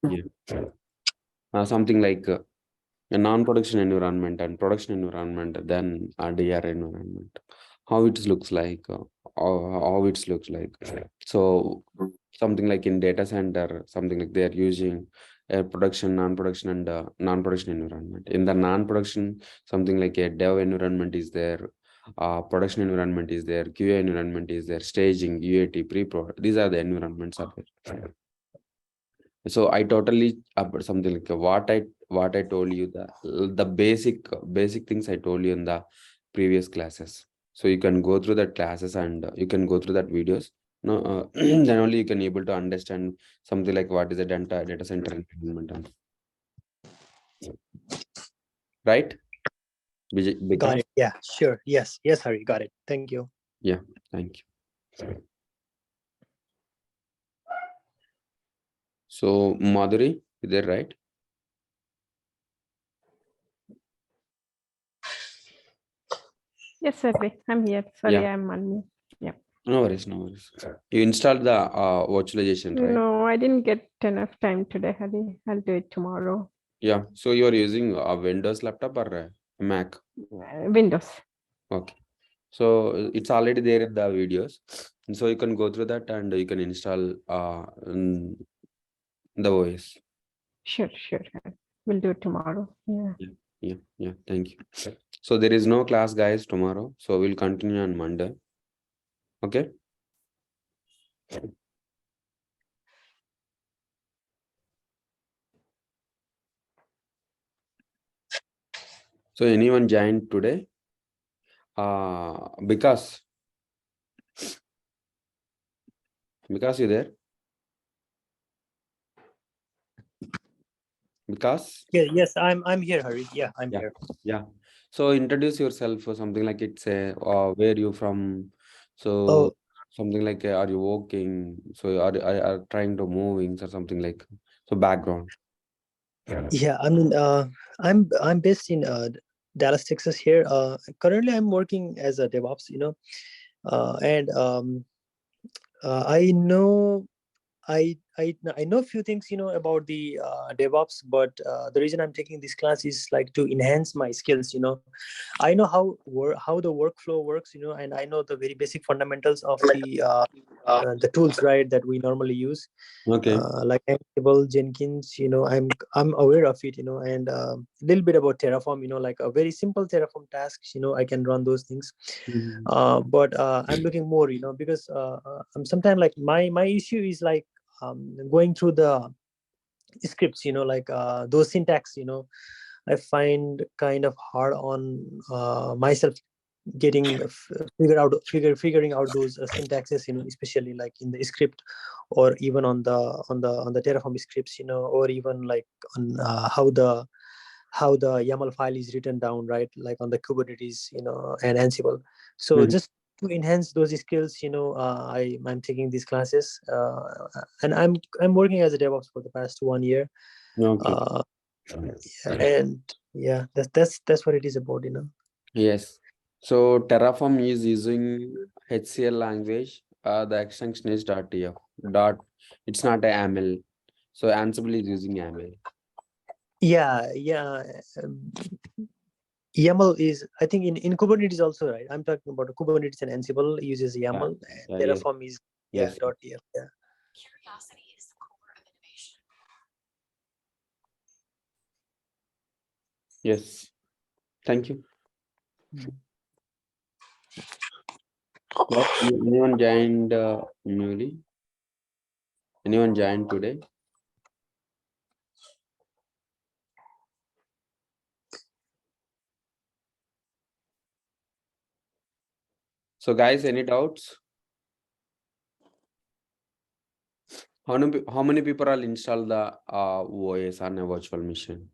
Yeah. Something like a non-production environment and production environment, then a DR environment, how it looks like, how it looks like. So something like in data center, something like they are using a production, non-production, and non-production environment. In the non-production, something like a dev environment is there, production environment is there, QA environment is there, staging, UAT, pre-pro. These are the environments are there. So I totally something like what I told you, the basic things I told you in the previous classes. So you can go through that classes and you can go through that videos. No, then only you can able to understand something like what is a data center environment, right? Got it. Yeah, sure. Yes, Hari, got it. Thank you. Yeah, thank you. So Madhuri, is that right? Yes, sir. I'm here. Sorry, Yeah. I'm on mute. Yeah. No worries, no worries. You installed the virtualization, right? No, I didn't get enough time today, Hari. I'll do it tomorrow. Yeah. So you're using a Windows laptop or a Mac? Windows. Okay. So it's already there in the videos. So you can go through that and you can install the OS. Sure. We'll do it tomorrow. Yeah. Thank you. So there is no class, guys, tomorrow. So we'll continue on Monday. Okay. So anyone joined today? Because you there? Because Yes, I'm here, Hari. Yeah, I'm yeah. here. Yeah. So introduce yourself or something like it's a where you from. So Oh, something like are you working? So are trying to moving or something like so background. yeah. I mean, I'm based in Dallas, Texas. Here. Currently, I'm working as a DevOps. And I know I know a few things about the DevOps, but the reason I'm taking this class is like to enhance my skills. I know how the workflow works. And I know the very basic fundamentals of the tools, right, that we normally use, Okay. like Ansible, Jenkins. I'm aware of it. And a little bit about Terraform. Like a very simple Terraform tasks. I can run those things. But I'm looking more. Because I'm sometimes like my issue is like going through the scripts, like those syntax, I find kind of hard on myself getting figuring out those syntaxes, especially like in the script, or even on the Terraform scripts, or even like on how the YAML file is written down, right, like on the Kubernetes, and Ansible. So just to enhance those skills, I'm taking these classes, and I'm working as a DevOps for the past 1 year. Okay. And yeah, that's what it is about. Yes. So Terraform is using HCL language. The extension is .tf. It's not a YAML. So Ansible is using YAML. Yeah. YAML is, I think, in Kubernetes also, right? I'm talking about Kubernetes, and Ansible uses YAML. And Yes. Terraform is Yes. .tf. Yeah. Curiosity is the core of innovation. Yes. Thank you. But anyone joined newly? Anyone joined today? So guys, any doubts? How many people are installed the OS on a virtual machine?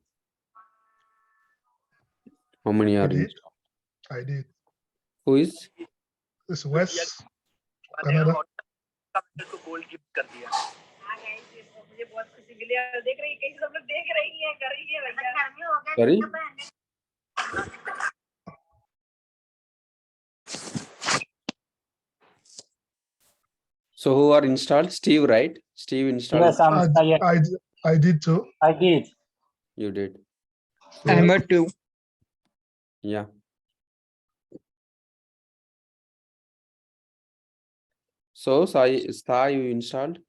How many are installed? I did. Who is? It's West Canada. Sorry? So who are installed? Steve, right? Steve installed. Yes, I'm Syed. I did too. I did. You did. Number 2. Yeah. So Sai, you installed?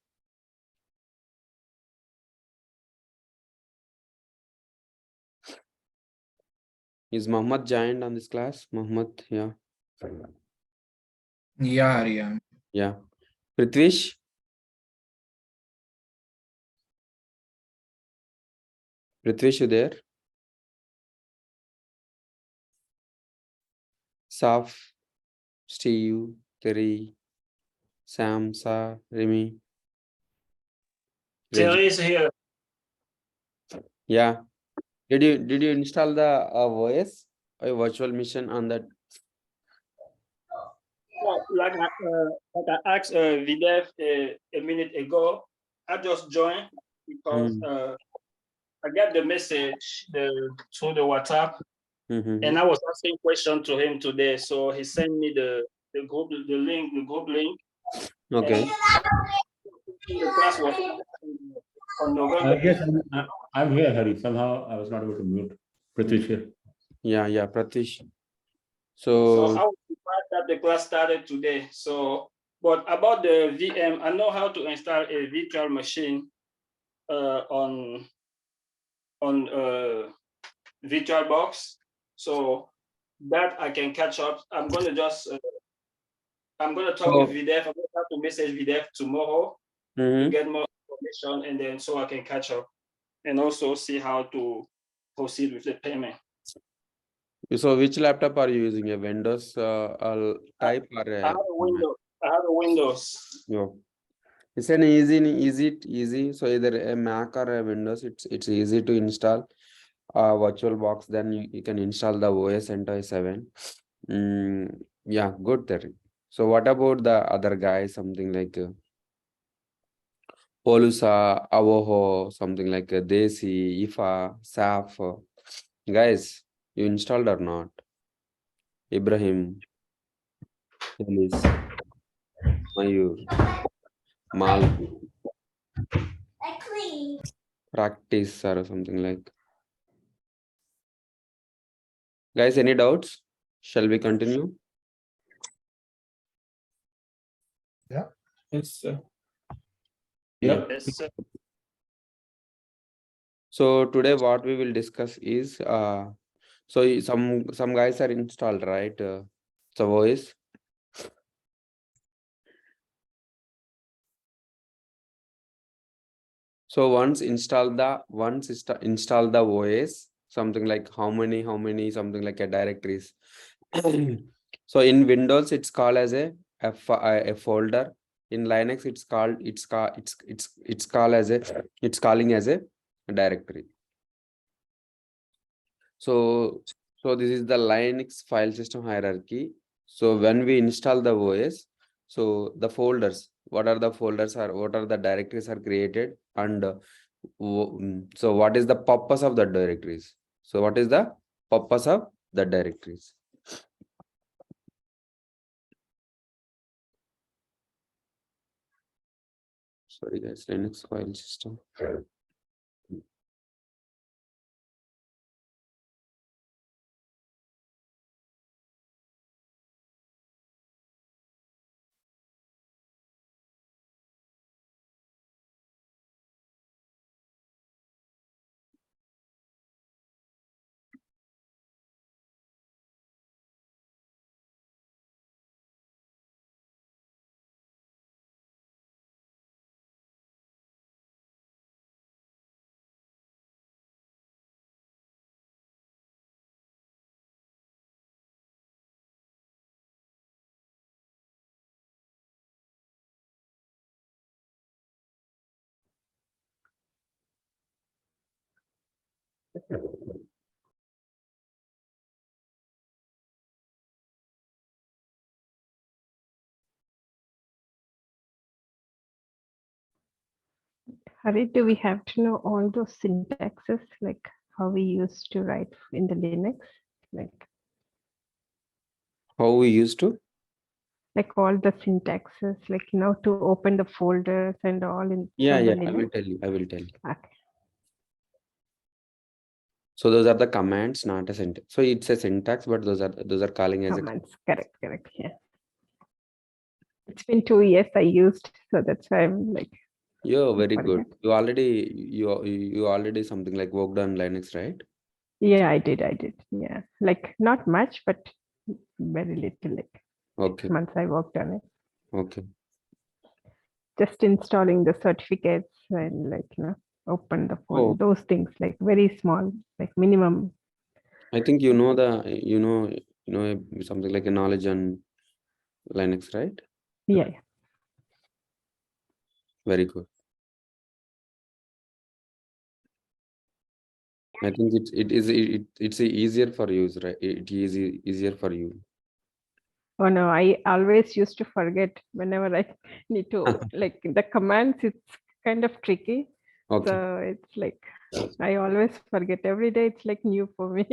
Is Muhammad joined on this class? Muhammad, yeah. Yeah, Arya. Yeah. Prithvish? Prithvish, you there? Saf, Steve, Terry, Sam, Sa, Remy. Terry is here. Yeah. Did you install the OS or virtual machine on that? Like I asked Videv a minute ago, I just joined because I got the message through the WhatsApp, and I was asking questions to him today. So he sent me the group link. Okay. The class was on November. Yes, I'm here, Hari. Somehow I was not able to mute Pratish here. Yeah, Pratish. So So I was surprised that the class started today. So, but about the VM, I know how to install a virtual machine on VirtualBox. So that I can catch up. I'm gonna talk with Videv. I'm gonna have to message Videv tomorrow to get more information, and then so I can catch up and also see how to proceed with the payment. So which laptop are you using? A Windows type or I have a Windows. I have a Windows. Yeah. It's an easy. So either a Mac or a Windows, it's easy to install VirtualBox. Then you can install the OS Enter 7. Yeah, good there. So what about the other guys? Something like Polusa, Avoho, something like Desi, Ifa, Saf. Guys, you installed or not? Ibrahim, Elis, Mayur, Mal, practice or something like. Guys, any doubts? Shall we continue? Yeah. Yes, sir. Yeah. Yes, sir. So today what we will discuss is so some guys are installed, right? So voice. So once install the OS, something like how many something like a directories. So in Windows it's called as a folder. In Linux it's calling as a directory. So this is the Linux file system hierarchy. So when we install the OS, so the folders, what are the folders or what are the directories are created, and so what is the purpose of the directories? So what is the purpose of the directories? Sorry guys, Linux file system. Hari, do we have to know all those syntaxes, like how we used to write in the Linux? Like How we used to? like all the syntaxes, like to open the folders and all in Yeah, from the yeah, I will Linux? tell you. I will tell you. Okay. So those are the commands, not a syntax. So it's a syntax, but those are calling as a Commands. Correct. Yeah. It's been 2 years I used, so that's why I'm like. You're very good. forget. You already something like worked on Linux, right? Yeah, I did. Yeah, like not much, but very little. Like Okay. 6 months I worked on it. Okay. Just installing the certificates and like open the phone. Oh, Those things like very small, like minimum. I think you know something like a knowledge on Linux, right? Yeah. Very good. I think it's easier for you, right? It is easier for you. Oh no, I always used to forget whenever I need to like the commands. It's kind of tricky. Okay. So it's like I always forget. Every day it's like new for me.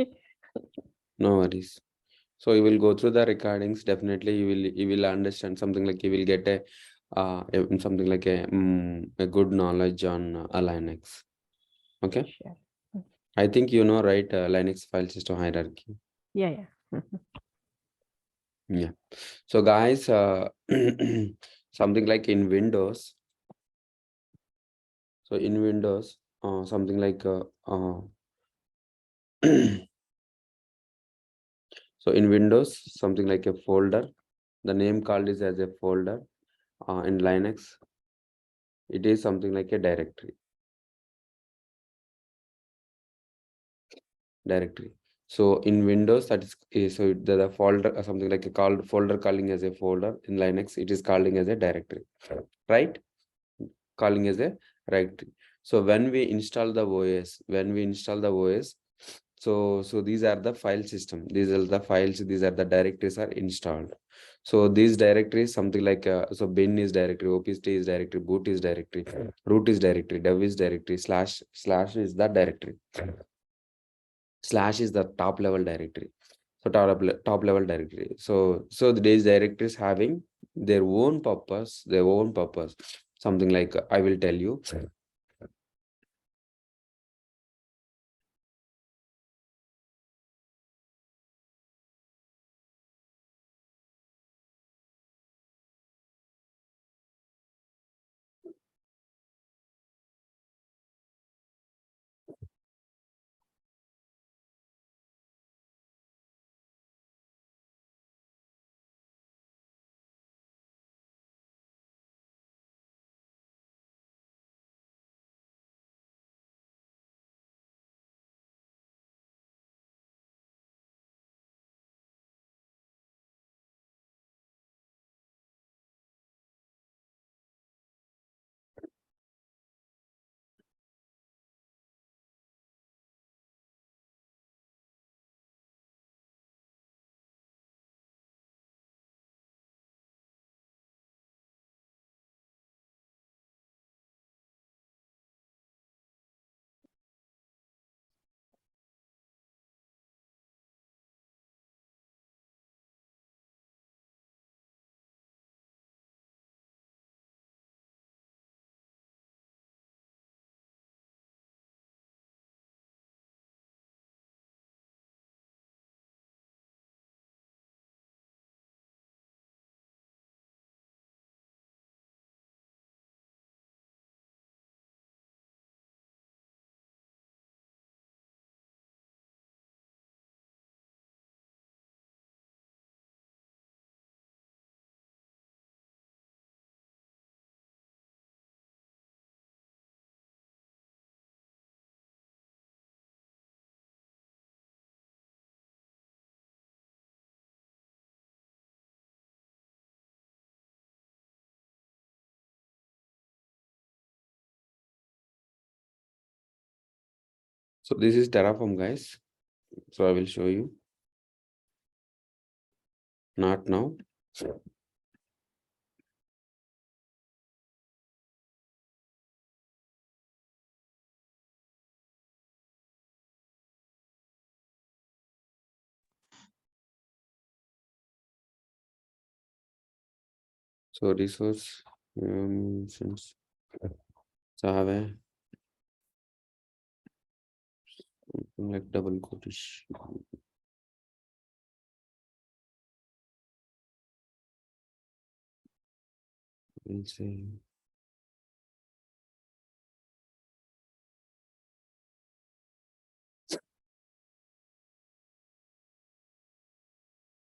No worries. So you will go through the recordings. Definitely, you will understand something like you will get something like a good knowledge on Linux. Okay. Sure. I think you know, right? Linux file system hierarchy. Yeah. Yeah. So guys, something like in Windows. So in Windows, something like so in Windows, something like a folder. The name called is as a folder. In Linux, it is something like a directory. So in Windows, that is so the folder something like a called folder calling as a folder. In Linux, it is calling as a directory, right? Calling as a directory. So when we install the OS, so these are the file system. These are the files. These are the directories are installed. So these directories something like so bin is directory, opt is directory, boot is directory, root is directory, dev is directory, slash is the directory. Slash is the top level directory. So top level directory. So these directories having their own purpose, something like I will tell you. So this is Terraform, guys. So I will show you. Not now. So resource since so I have a something like double quotish. We'll say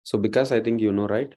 so because I think you know, right?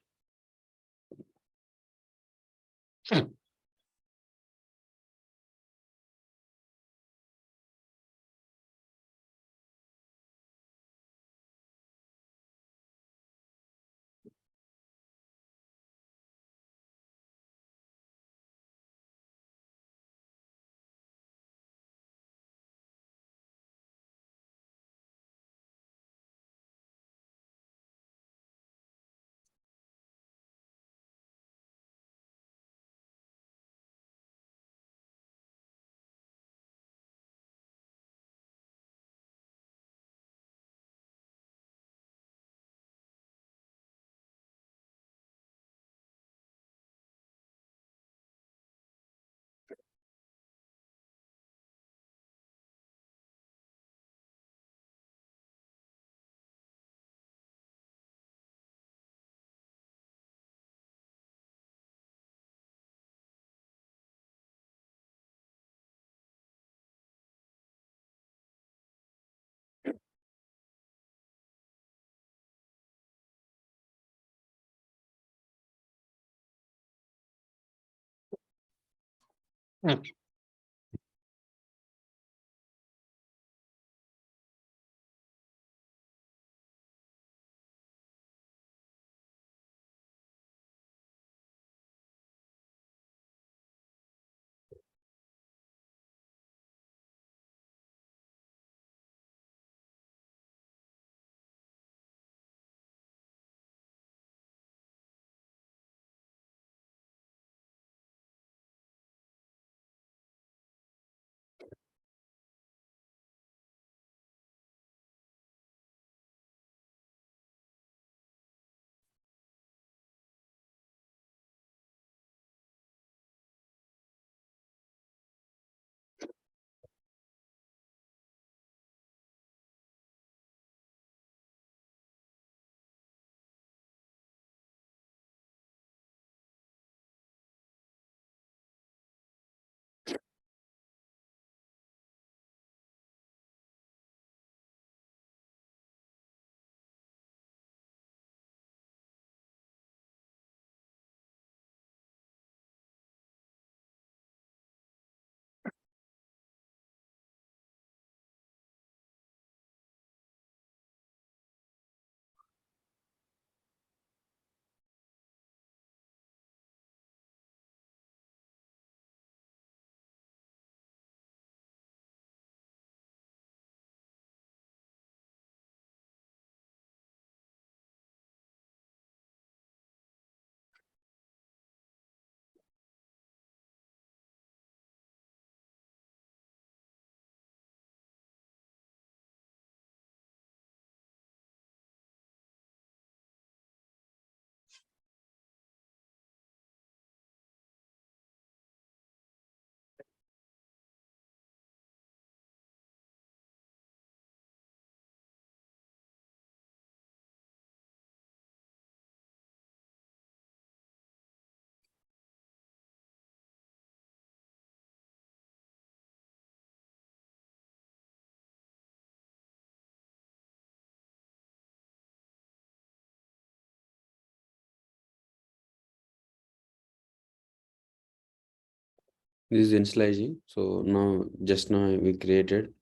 This is initializing. So now just now we created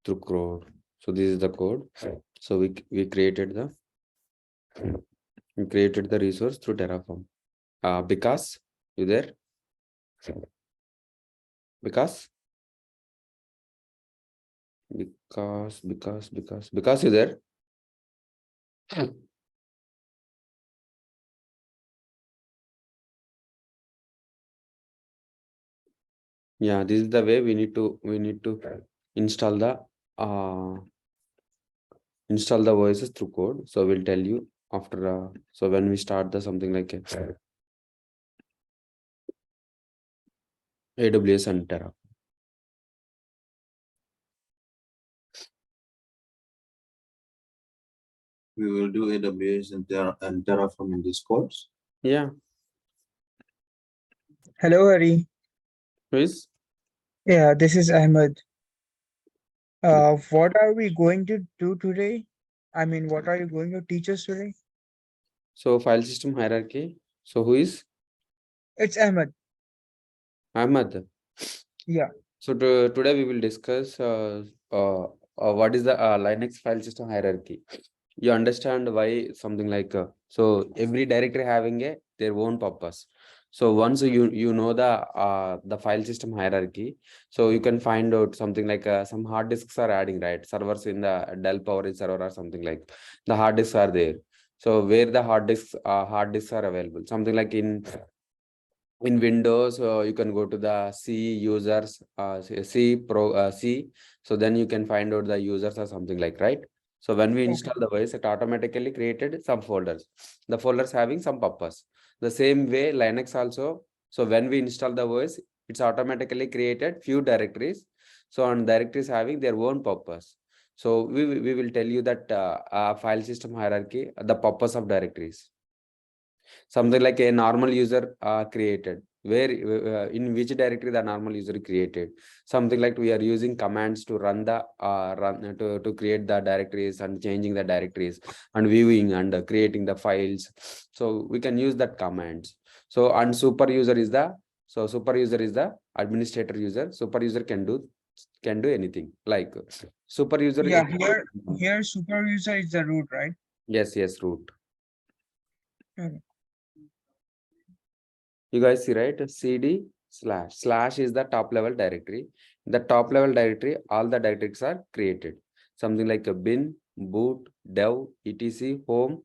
through code. So this is the code. So we created the resource through Terraform. Because you there? Because you there? Yeah, this is the way we need to install the voices through code. So we'll tell you after so when we start the something like AWS and Terra. We will do AWS and Terraform in this course. Yeah. Hello, Hari. Please. Yeah, this is Ahmed. What are we going to do today? I mean, what are you going to teach us today? So file system hierarchy. So who is It's Ahmed. Ahmad? Yeah. So today we will discuss what is the Linux file system hierarchy. You understand why something like so every directory having their own purpose. So once you know the file system hierarchy, so you can find out something like some hard disks are adding, right, servers in the Dell PowerEdge server or something like the hard disks are there. So where the hard disks are available, something like in Windows, you can go to the C users, C. So then you can find out the users or something like, right? So when we install the OS, it automatically created some folders. The folders having some purpose. The same way Linux also. So when we install the OS, it's automatically created few directories. So on directories having their own purpose. So we will tell you that file system hierarchy, the purpose of directories. Something like a normal user created, where in which directory the normal user created. Something like we are using commands to run the to create the directories and changing the directories and viewing and creating the files. So we can use that commands. So and super user is the administrator user. Super user can do anything like super user. Yeah, here super user is the root, right? Yes, root. Okay. You guys see, right? CD / is the top level directory. The top level directory, all the directories are created. Something like a bin, boot, dev, etc, home,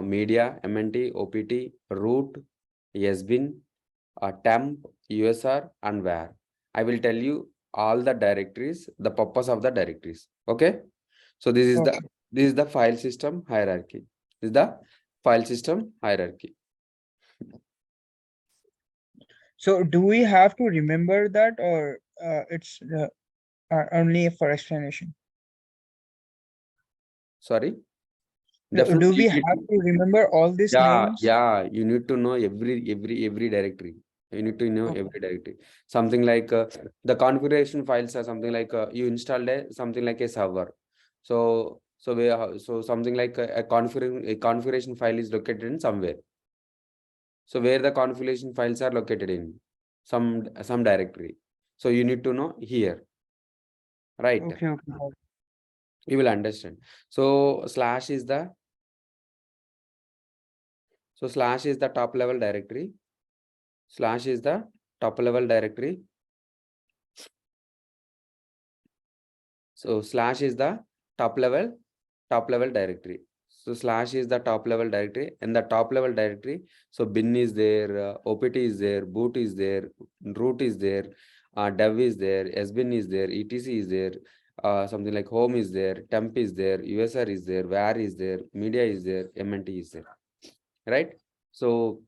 media, MNT, OPT, root, sbin, temp, USR, and var. I will tell you all the directories, the purpose of the directories. Okay. So this is the file system hierarchy. This is the file system hierarchy. So do we have to remember that, or it's only for explanation? Sorry. Do we have to remember all these names? Yeah, you need to know every directory. You need to know every directory. Something like the configuration files are something like you installed something like a server. So something like a configuration file is located in somewhere. So where the configuration files are located in some directory. So you need to know here, right? Okay. You will understand. So slash is the top level directory. Slash is the top level directory. So slash is the top level directory. So slash is the top level directory, and the top level directory. So bin is there, OPT is there, boot is there, root is there, dev is there, sbin is there, etc is there, something like home is there, temp is there, USR is there, var is there, media is there, MNT is there, right? So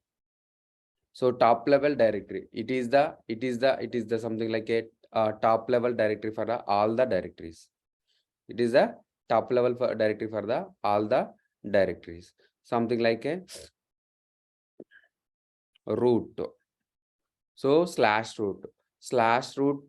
top level directory, it is the something like a top level directory for all the directories. It is a top level directory for all the directories. Something like a root. So slash root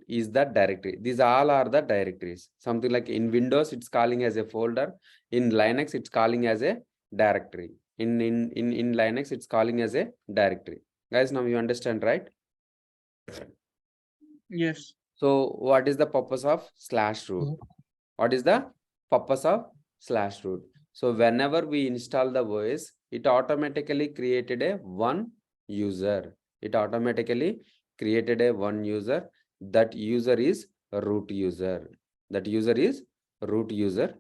is the directory. These all are the directories. Something like in Windows, it's calling as a folder. In Linux, it's calling as a directory. In Linux, it's calling as a directory. Guys, now you understand, right? Yes. So what is the purpose of slash root? What is the purpose of slash root? So whenever we install the OS, it automatically created a one user. It automatically created a one user. That user is root user. That user is root user.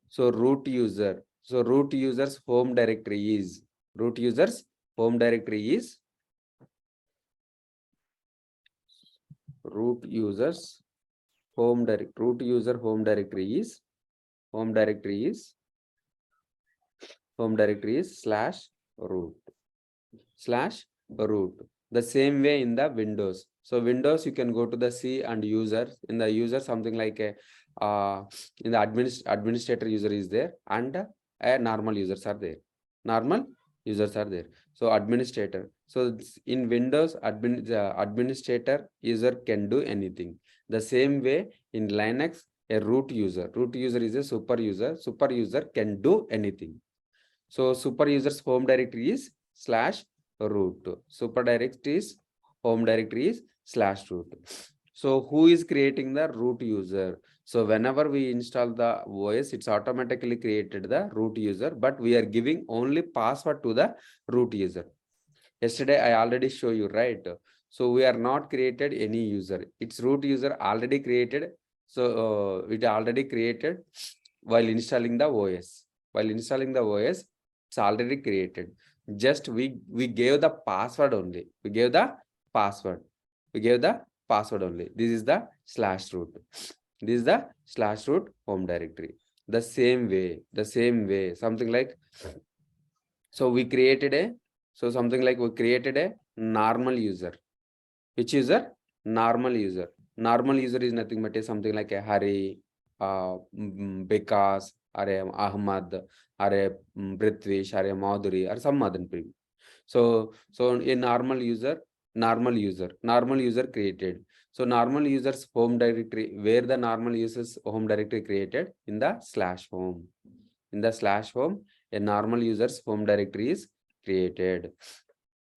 So root user. So root user's home directory is root user's home directory is root users home directory is slash root The same way in the Windows. So Windows, you can go to the C and user. In the user, something like a in the administrator user is there, and a normal users are there. Normal users are there. So administrator. So in Windows, administrator user can do anything. The same way in Linux, a root user. Root user is a super user. Super user can do anything. So super user's home directory is /root. Super directory is home directory is /root. So who is creating the root user? So whenever we install the OS, it's automatically created the root user, but we are giving only password to the root user. Yesterday I already show you, right? So we are not created any user. It's root user already created. So it already created while installing the OS. While installing the OS, it's already created. Just we gave the password only. We gave the password. We gave the password only. This is the /root. This is the /root home directory. The same way, something like, so we created a, so something like we created a normal user. Which user? Normal user. Normal user is nothing but a something like a Hari, Vikas, or a Ahmad, or a Brithvish, or a Madhuri, or some other people. So a normal user created. So normal user's home directory, where the normal user's home directory created? In the /home. In the /home, a normal user's home directory is created.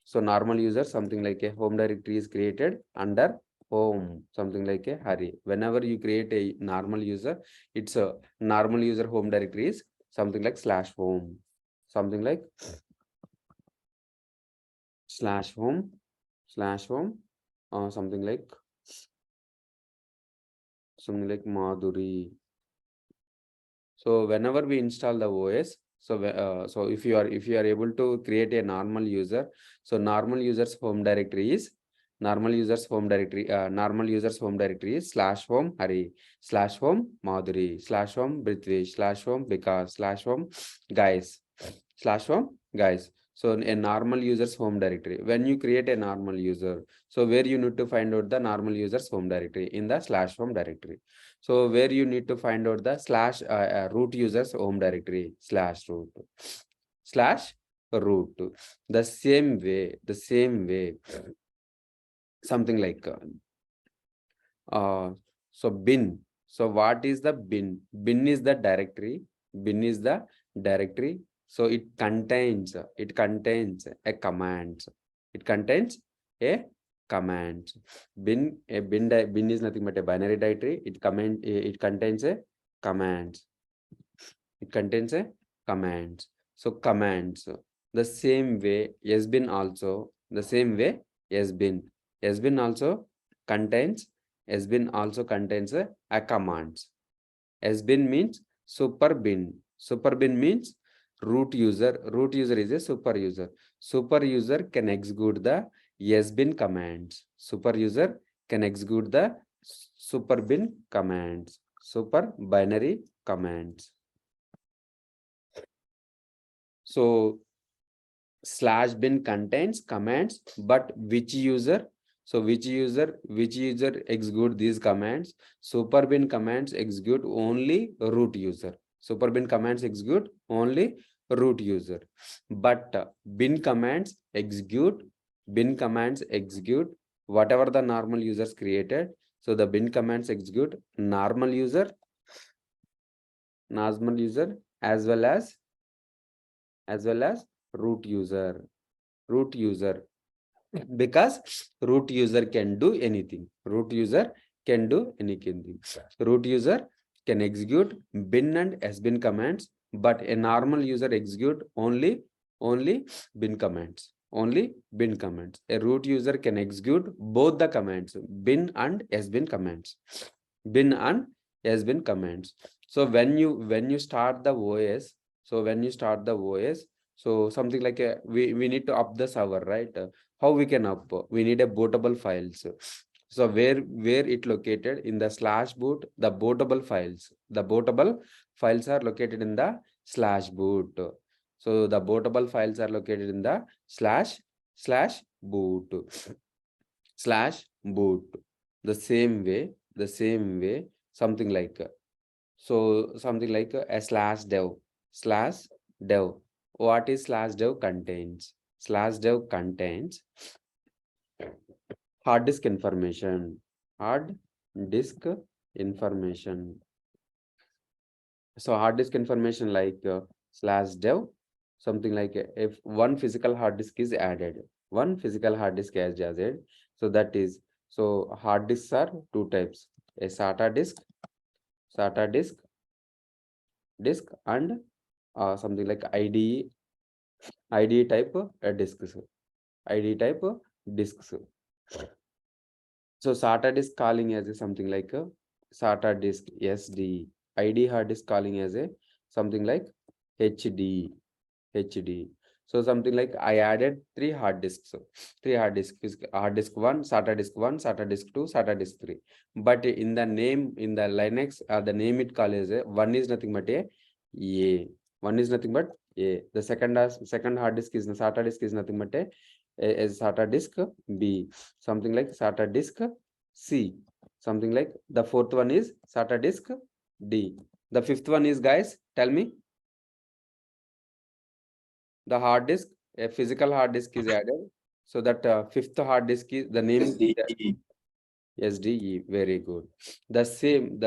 So normal user, something like a home directory is created under home, something like a Hari. Whenever you create a normal user, it's a normal user home directory is something like /home, something like /home, something like Madhuri. So whenever we install the OS, so if you are able to create a normal user, so normal user's home directory is /home Hari, /home Madhuri, /home Brithvish, /home Vikas, /home guys. So a normal user's home directory. When you create a normal user, so where you need to find out the normal user's home directory? In the /home directory. So where you need to find out the root user's home directory? /root. /root. The same way, something like so bin. So what is the bin? Bin is the directory. So it contains a command. It contains a command. Bin is nothing but a binary directory. It contains a command. It contains a command. So commands. The same way sbin also. The same way sbin. Sbin also contains a command. Sbin means super bin. Super bin means root user. Root user is a super user. Super user can execute the sbin commands. Super user can execute the super bin commands. Super binary commands. So /bin contains commands, but which user? So which user execute these commands? Super bin commands execute only root user. Super bin commands execute only root user. But bin commands execute whatever the normal users created. So the bin commands execute normal user as well as root user. Because root user can do anything. Root user can execute bin and sbin commands, but a normal user execute only bin commands. A root user can execute both the commands, bin and sbin commands. So when you start the OS, so something like we need to up the server, right? How we can up? We need a bootable files. So where it located? In the /boot, the bootable files. The bootable files are located in the /boot. So the bootable files are located in the boot slash boot. The same way, something like something like a slash dev. What is slash dev contains? Slash dev contains hard disk information. Hard disk information. So hard disk information like slash dev, something like if one physical hard disk is added, one physical hard disk is added. So that is, so hard disks are two types: a SATA disk, and something like IDE type disks, IDE type disks. So SATA disk calling as a something like a SATA disk SD. ID hard disk calling as a something like HD. So something like I added three hard disks. Three hard disks is hard disk 1, SATA disk 1, SATA disk 2, SATA disk 3. But in the name, in the Linux, the name it call is one is nothing but a. One is nothing but a. The second hard disk is SATA disk is nothing but a SATA disk B. Something like SATA disk C. Something like the fourth one is SATA disk D. The fifth one is, guys, tell me. The hard disk, a physical hard disk is added. So that fifth hard disk is the name SDE. SDE. Very good. The same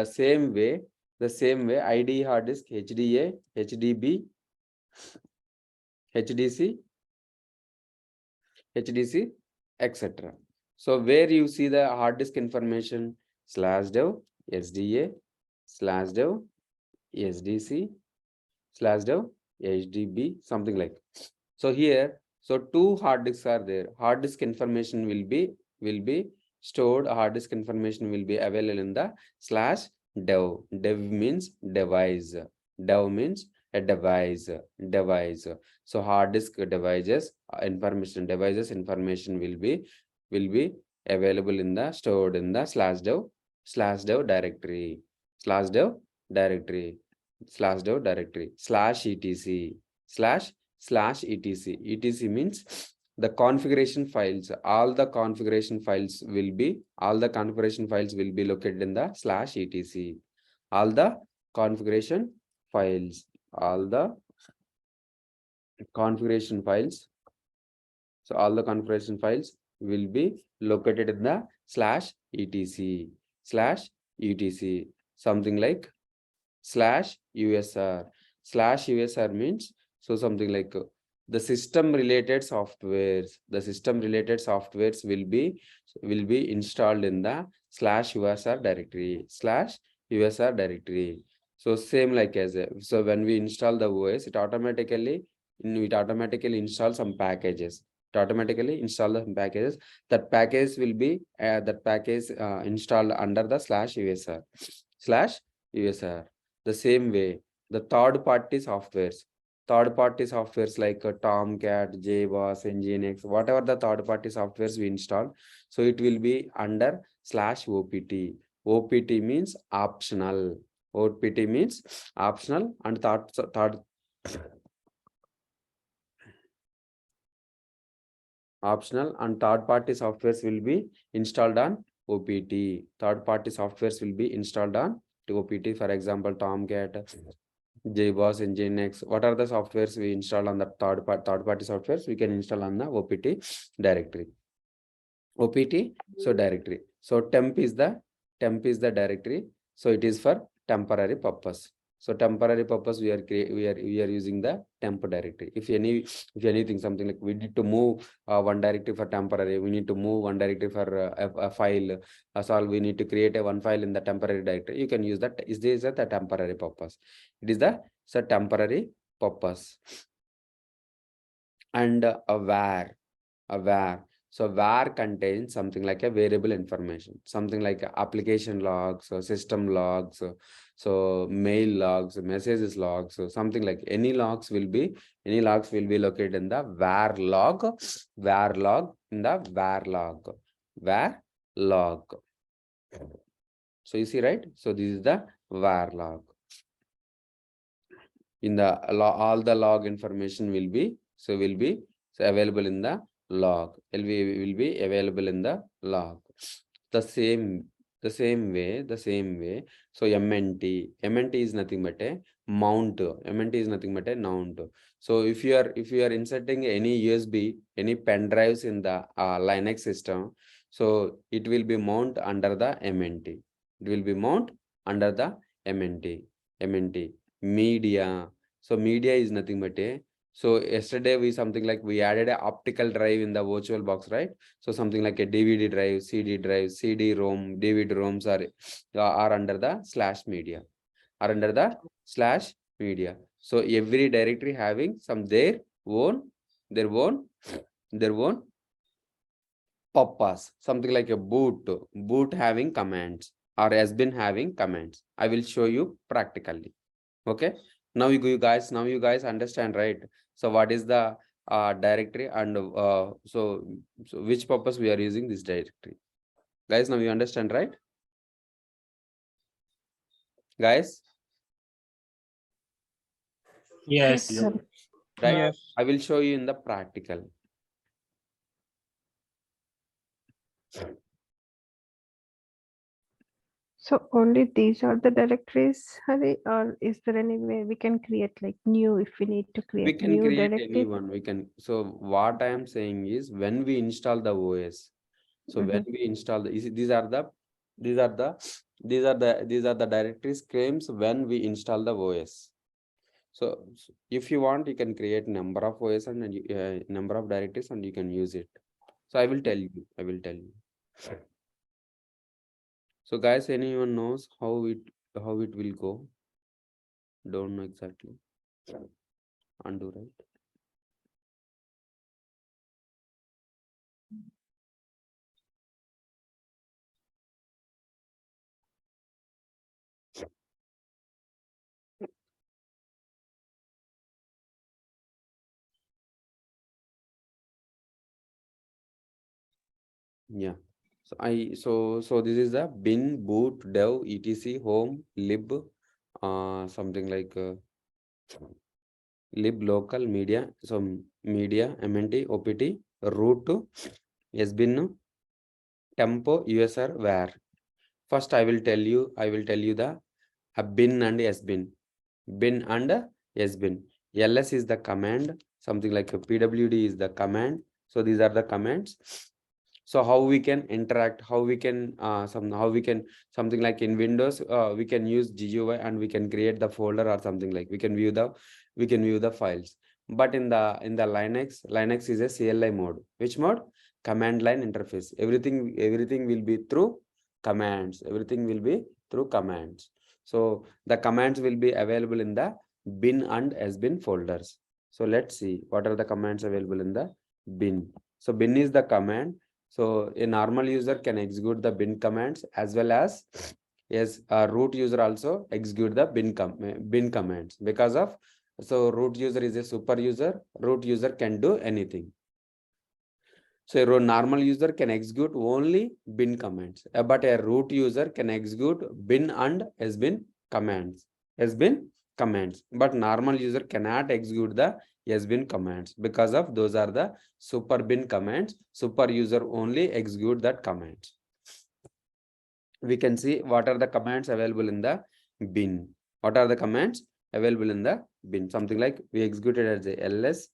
way IDE hard disk HDA, HDB, HDC, etc. So where you see the hard disk information, slash dev SDA, slash dev SDC, slash dev HDB, something like. So here, so two hard disks are there. Hard disk information will be stored. Hard disk information will be available in the slash dev. Dev means device. Dev means a device. So hard disk devices information will be available in the stored in the slash dev directory. Slash dev directory. Slash dev directory. Slash etc. Slash etc means the configuration files. All the configuration files will be located in the slash etc. All the configuration files so all the configuration files will be located in the slash etc. Something like slash usr. Slash usr means, so something like the system related softwares will be installed in the slash usr directory. So same like as so when we install the OS, it automatically installs some packages. That package will be installed under the slash usr. The same way, the third party softwares like Tomcat, JBoss, Nginx, whatever the third party softwares we install, so it will be under slash opt. Opt means optional. And third optional and third party softwares will be installed on OPT. Third party softwares will be installed on OPT. For example, Tomcat, JBoss, Nginx. What are the softwares we install on the third party softwares? We can install on the OPT directory. OPT, so directory. So temp is the directory. So it is for temporary purpose. So temporary purpose we are using the temp directory. If anything, something like we need to move one directory for temporary, we need to move one directory for a file. So we need to create a one file in the temporary directory. You can use that. Is this the temporary purpose? It is the temporary purpose. And a var. So var contains something like a variable information, something like application logs or system logs, so mail logs, messages logs, so something like any logs will be located in the var log in the var log. So you see, right? So this is the var log. In the all the log information will be available in the log. Will be available in the log. The same way. So MNT is nothing but a mount. MNT is nothing but a mount. So if you are inserting any USB, any pen drives in the Linux system, so it will be mount under the MNT. It will be mount under the MNT. Media. So media is nothing but a, so yesterday we added a optical drive in the virtual box, right? So something like a DVD drive, CD drive, CD-ROM, DVD-ROMs are under the /media, are under the /media. So every directory having their own purpose, something like a boot having commands or has been having commands. I will show you practically. Okay. Now you guys understand, right? So what is the directory and so which purpose we are using this directory? Guys, now you understand, right? Guys, Yes, Yes. sir. right? Yes. I will show you in the practical. So only these are the directories, Hari, or is there any way we can create like new if we need to We create can new create directories? any one. We can. So what I am saying is when we install the OS. So when we install these are the directory schemes when we install the OS. So if you want, you can create number of OS and number of directories and you can use it. So I will tell you. So guys, anyone knows how it will go? Don't know exactly. Undo, right? Yeah. So this is the bin boot dev etc home lib something like lib local media, so media mnt opt root sbin tempo usr var. First I will tell you the bin and sbin. Bin and sbin. ls is the command, something like a pwd is the command. So these are the commands. So how we can interact, how we can something like in Windows we can use GUI and we can create the folder or something like we can view the files. But in the Linux is a CLI mode. Which mode? Command line interface. Everything will be through commands. So the commands will be available in the bin and sbin folders. So let's see what are the commands available in the bin. So bin is the command. So a normal user can execute the bin commands as well as yes, a root user also execute the bin commands because of, so root user is a super user. Root user can do anything. So a normal user can execute only bin commands, but a root user can execute bin and sbin commands. But normal user cannot execute the sbin commands because of those are the super bin commands. Super user only execute that commands. We can see what are the commands available in the bin. What are the commands available in the bin? Something like we executed as a ls.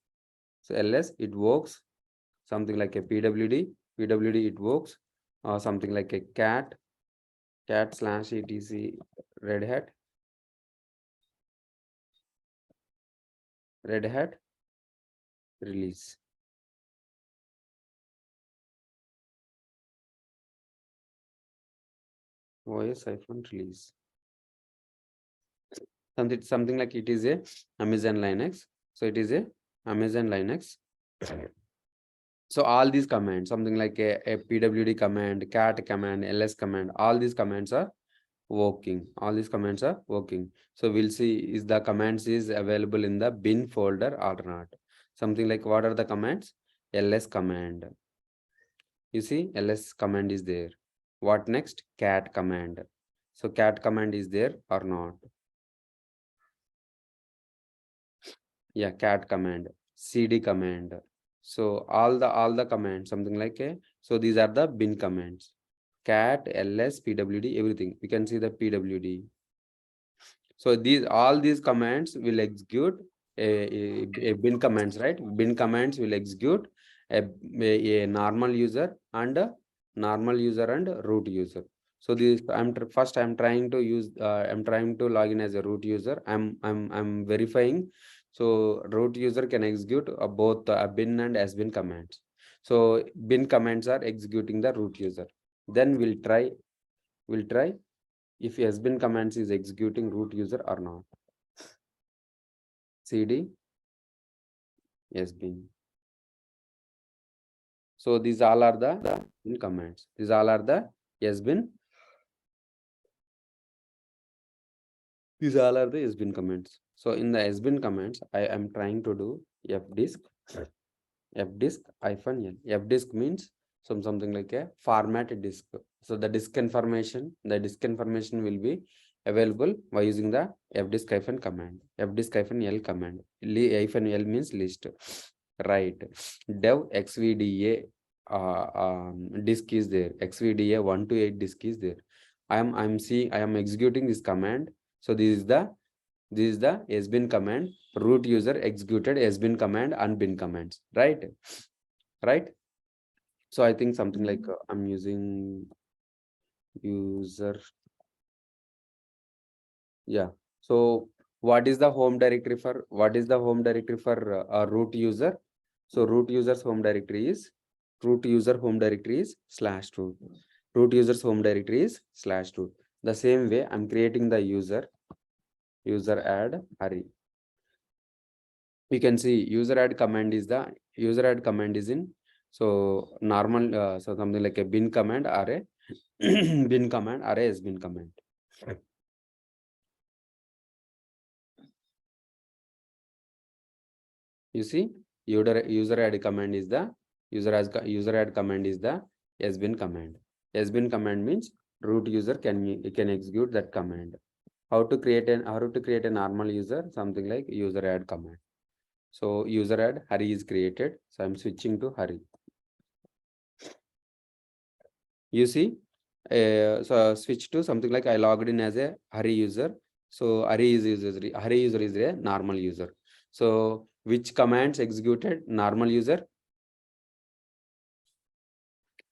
So ls it works. Something like a pwd it works. Something like a cat /etc red hat release. OS-release. Something like it is a Amazon Linux. So it is a Amazon Linux. So all these commands, something like a pwd command, cat command, ls command, all these commands are working. So we'll see is the commands is available in the bin folder or not. Something like what are the commands? ls command. You see ls command is there. What next? Cat command. So cat command is there or not? Yeah, cat command, cd command. So all the commands, something like a, so these are the bin commands. Cat, ls, pwd, everything. We can see the pwd. So all these commands will execute a bin commands, right? Bin commands will execute a normal user and root user. So this first I'm trying to use I'm trying to log in as a root user. I'm verifying. So root user can execute both bin and sbin commands. So bin commands are executing the root user. Then we'll try if sbin commands is executing root user or not. cd sbin. So these all are the bin commands. These all are the sbin. These all are the sbin commands. So in the sbin commands, I am trying to do fdisk -l. Fdisk means something like a format disk. So the disk information will be available by using the fdisk- command. Fdisk-l command. -l means list. Right. Dev xvda disk is there. Xvda 1 to 8 disk is there. I am executing this command. So this is the sbin command. Root user executed sbin command and bin commands, right? So I think something like I'm using user. Yeah. So what is the home directory for root user? So root user's home directory is /root. Root user's home directory is /root. The same way I'm creating the user add Hari. We can see user add command is in. So normal, so something like a bin command array, bin command array is bin command. You see, user add command is the user add command is the sbin command. Sbin command means root user can execute that command. How to create a normal user? Something like user add command. So user add Hari is created. So I'm switching to Hari. You see, so switch to something like I logged in as a Hari user. So Hari user is a normal user. So which commands executed normal user?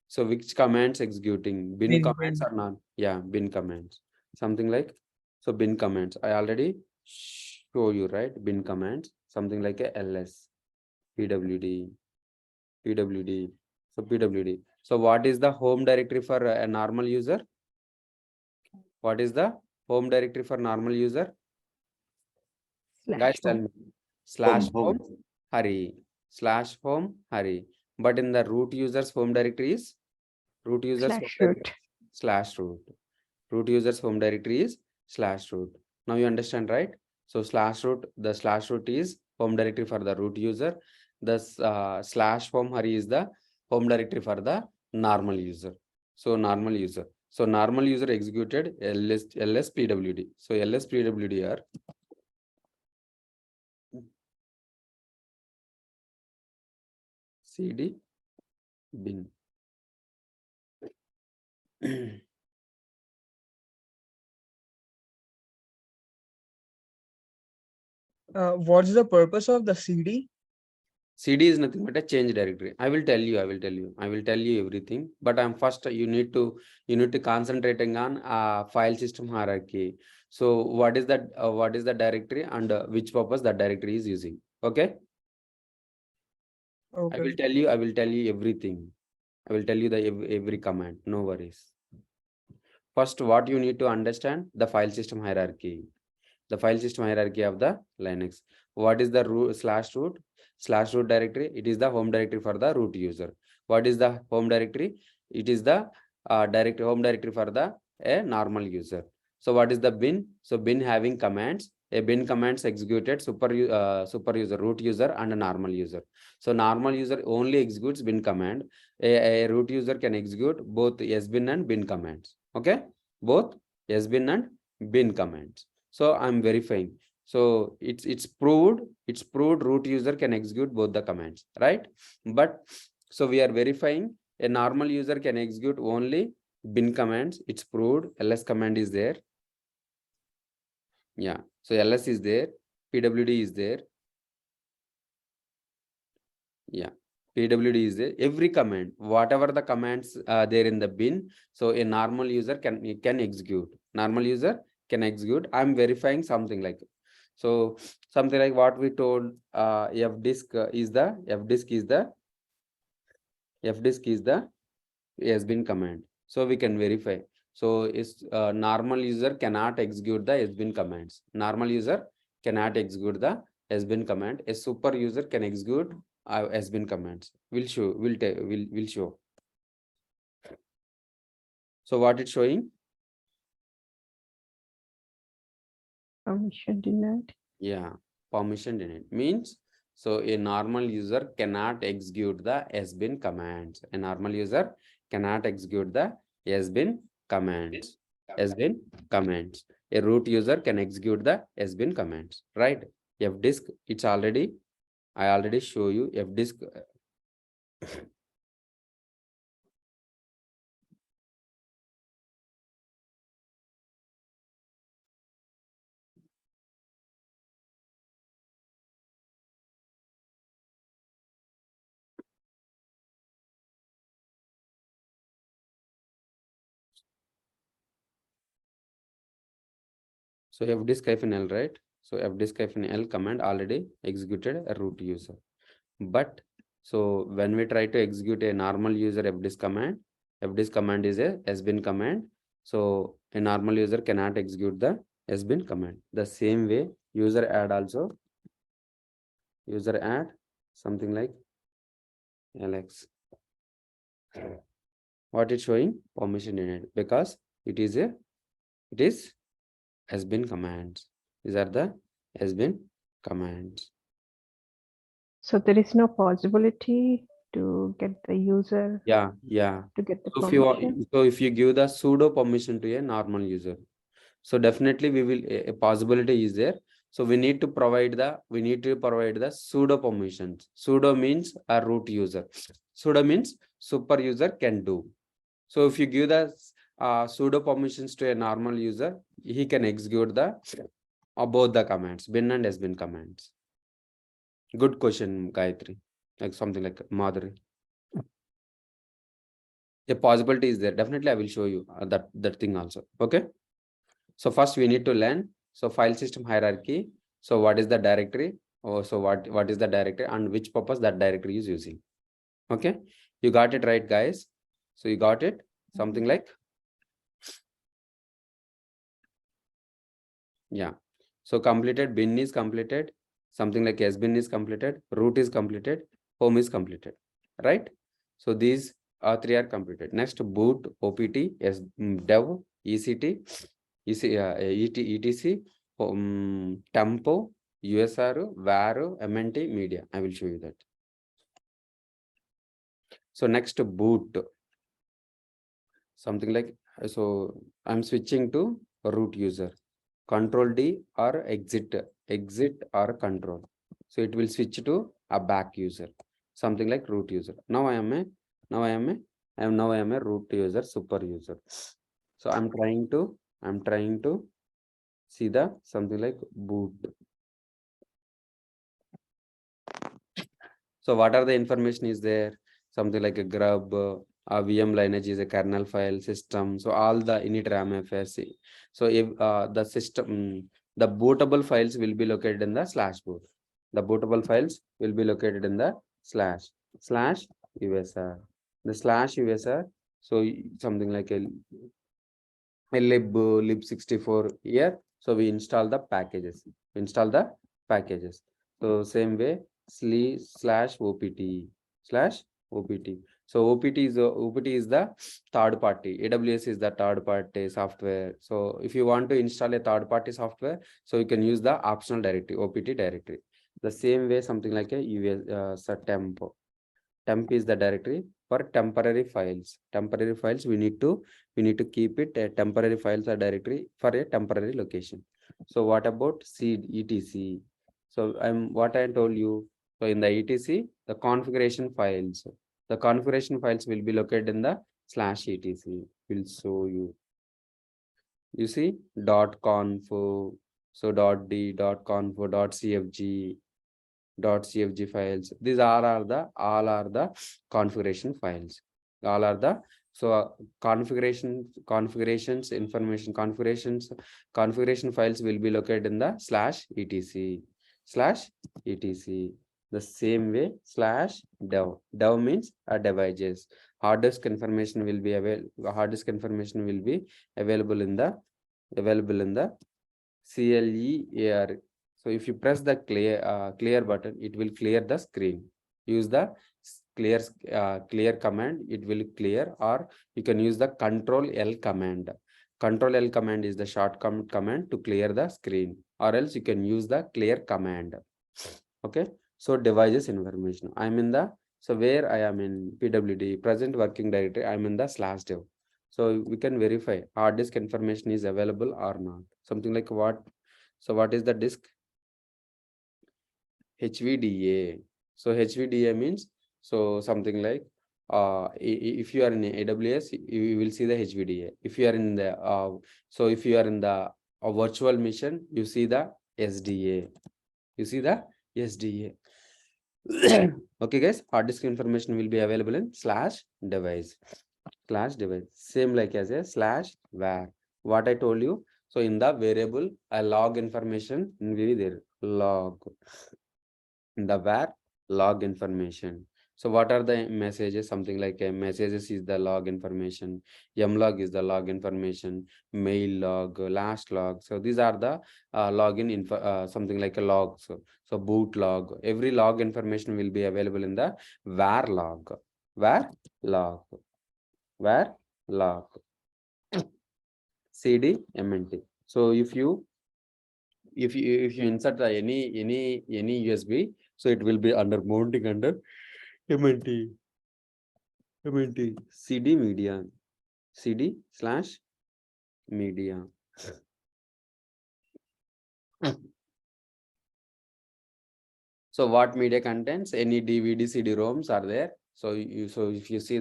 So which commands executing bin commands or not? Yeah, bin commands. Something like, so bin commands. I already show you, right? Bin commands, something like a ls, pwd. So pwd. So what is the home directory for a normal user? What is the home directory for normal user? Guys, tell me. /home Hari. /home Hari. But in the root user's home directory is root user's home directory /root. Root user's home directory is /root. Now you understand, right? So /root, the /root is home directory for the root user. The /home Hari is the home directory for the normal user. So normal user. So normal user executed ls pwd. So ls pwd are cd bin. What's the purpose of the CD? cd is nothing but a change directory. I will tell you everything, but I'm first you need to concentrating on file system hierarchy. So what is the directory and which purpose that directory is using? Okay. Okay. I will tell you everything. I will tell you the every command, no worries. First, what you need to understand the file system hierarchy. The file system hierarchy of the Linux. What is the root /root directory? It is the home directory for the root user. What is the home directory? It is the home directory for the normal user. So what is the bin? So bin having commands. A bin commands executed super user, root user, and a normal user. So normal user only executes bin command. A root user can execute both sbin and bin commands. Okay, both sbin and bin commands. So I'm verifying So it's proved root user can execute both the commands, right? But so we are verifying a normal user can execute only bin commands. It's proved. ls command is there. Yeah, so ls is there, pwd is there. Yeah, pwd is there. Every command, whatever the commands there in the bin, so a normal user can execute. Normal user can execute. I'm verifying something like, so something like what we told. Fdisk is the sbin command. So we can verify. So is normal user cannot execute the sbin commands. Normal user cannot execute the sbin command. A super user can execute sbin commands. We'll show. So what it's showing? Permission denied. Yeah, permission denied means, so a normal user cannot execute the sbin commands. A normal user cannot execute the sbin commands. Sbin commands. A root user can execute the sbin commands, right? Fdisk, I already show you fdisk. So fdisk-l, right? So fdisk-l command already executed a root user. But so when we try to execute a normal user fdisk command is a sbin command. So a normal user cannot execute the sbin command. The same way user add also. User add something like ls. What it's showing? Permission denied, because it is sbin commands. These are the sbin commands. So there is no possibility to get the user Yeah. to get the So permission. if you give the sudo permission to a normal user, so definitely we will a possibility is there. So we need to provide the sudo permissions. Sudo means a root user. Sudo means super user can do. So if you give the sudo permissions to a normal user, he can execute the both the commands, bin and sbin commands. Good question, Gayatri. Like something like Madhuri. A possibility is there. Definitely, I will show you that thing also. Okay. So first we need to learn. So file system hierarchy. So what is the directory? Oh, so what is the directory and which purpose that directory is using? Okay. You got it right, guys. So you got it. Something like, yeah. So completed, bin is completed. Something like sbin is completed. Root is completed. Home is completed. Right. So these three are completed. Next, boot, opt, dev, ect, etc, tempo, usr, var, mnt, media. I will show you that. So next, boot. Something like, so I'm switching to root user. Control D or exit or control. So it will switch to a back user. Something like root user. Now I am a root user, super user. So I'm trying to see the something like boot. So what are the information is there? Something like a grub, a VM lineage is a kernel file system. So all the init RAM FSC. So if the system, the bootable files will be located in the /boot. The bootable files will be located in the /usr. The /usr. So something like a lib64 here. So we install the packages. So same way /opt. So opt is the third party. AWS is the third party software. So if you want to install a third party software, so you can use the optional directory, opt directory. The same way something like a temp is the directory, for temporary files. Temporary files, we need to keep it a temporary files or directory for a temporary location. So what about seed etc? So what I told you. So in the etc, the configuration files will be located in the /etc. Will show you. You see .conf, so .d, .conf, .cfg, .cfg files. These all are the configuration files. All are the configuration files will be located in the /etc. The same way /dev. Dev means a devices. Hard disk information will be available in the CLEAR. So if you press the clear button, it will clear the screen. Use the clear command, it will clear, or you can use the Control L command. Control L command is the short command to clear the screen, or else you can use the clear command. Okay, so devices information. So where I am in PWD present working directory, I'm in the /dev. So we can verify hard disk information is available or not. Something like what? So what is the disk? HVDA. So HVDA means, so something like if you are in AWS, you will see the HVDA. If you are in the if you are in the virtual machine, you see the SDA. You see the SDA. Okay, guys, hard disk information will be available in /device. Same like as a /var. What I told you. So in the variable, a log information will be there. Log. In the var, log information. So what are the messages? Something like a messages is the log information. Mlog is the log information. Mail log, last log. So these are the login info. Something like a log. So boot log. Every log information will be available in the var log. Var log. CD MNT. So if you insert any USB, so it will be under mounting under MNT CD media, CD/media. So what media contains? Any DVD, CD-ROMs are there. So if you see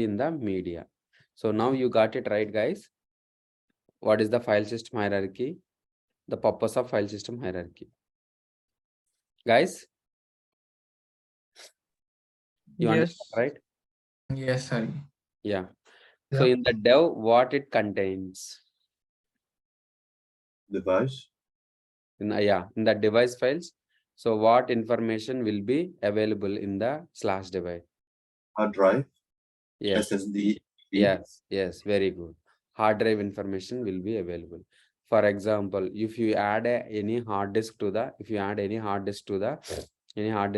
in the media. So now you got it right, guys. What is the file system hierarchy? The purpose of file system hierarchy. Guys, you understand, right? Yes, sorry. Yeah. So in the dev, what it contains? Device. In the device files. So what information will be available in the /device? Hard drive. Yes. SSD. Yes, very good. Hard drive information will be available. For example, if you add any hard disk to the in our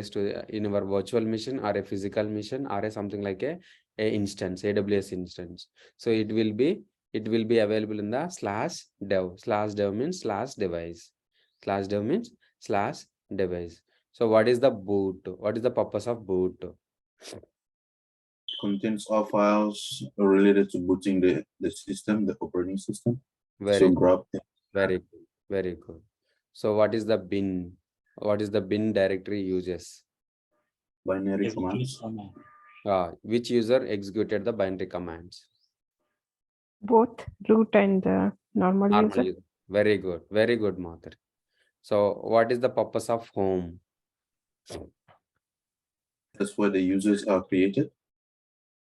virtual machine or a physical machine or something like a instance, AWS instance. So it will be available in the /dev. /dev means /device. /dev means /device. So what is the boot? What is the purpose of boot? Contains all files related to booting the system, the operating system. Very good. So what is the bin? What is the bin directory uses? Binary commands. Which user executed the binary commands? Both root and normal user. Very good, Mother. So what is the purpose of home? That's where the users are created.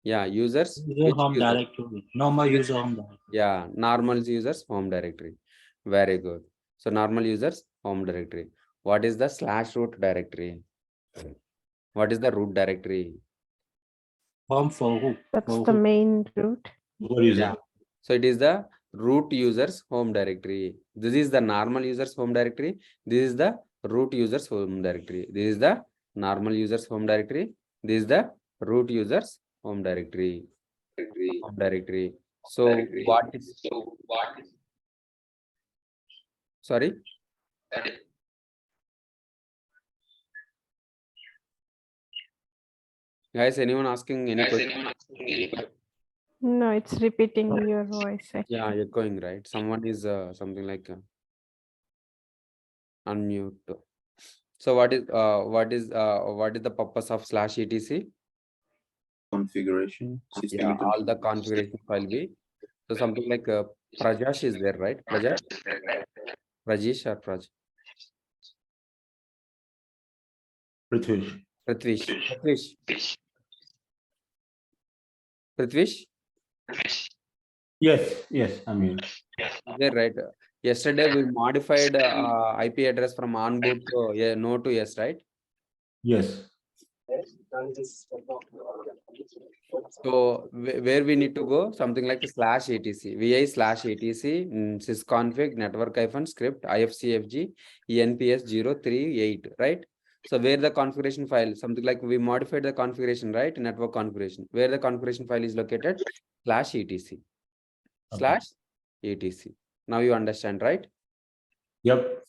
Yeah, users. Home directory. Normal user home directory. Yeah, normal users home directory. Very good. So normal users home directory. What is the /root directory? What is the root directory? Home for who? That's the main root. Yeah. So it is the root users home directory. This is the normal users home directory. This is the root users home directory. This is the normal users home directory. This is the root users home directory. So what is sorry? Guys, anyone asking any question? No, it's repeating your voice. Yeah, echoing, right? Someone is something like unmute. So what is the purpose of /etc? Configuration. System Yeah, all the configuration file be. So something like Prajash is there, right? Prajash or Praj? Prithvish. Prithvish? Yes, I'm here. There, right? Yesterday we modified IP address from on boot to no to yes, right? Yes. So where we need to go, something like /etc, vi/etc sysconfig network -script ifcfg enps 038, right? So where the configuration file, something like we modified the configuration, right? Network configuration, where the configuration file is located, /etc. /etc. Now you understand, right? Yep.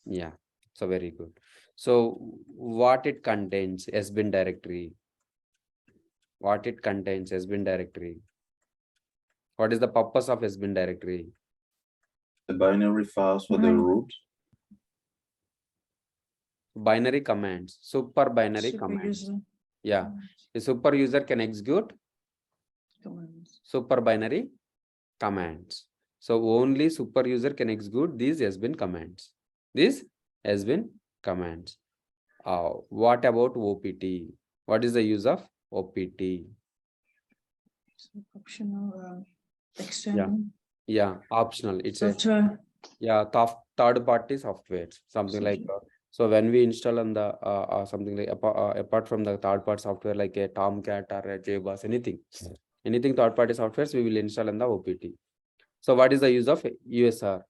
Yeah. So very good. So what it contains, sbin directory. What it contains, sbin directory. What is the purpose of sbin directory? The binary files for the root. Binary commands, super binary commands. Yeah, a super user can execute super binary commands. So only super user can execute these sbin commands. These sbin commands. What about OPT? What is the use of OPT? Optional external. Yeah, optional. It's Software. third party software, something like so when we install on the something like apart from the third party software like a Tomcat or a JBoss, anything third party softwares we will install on the OPT. So what is the use of USR?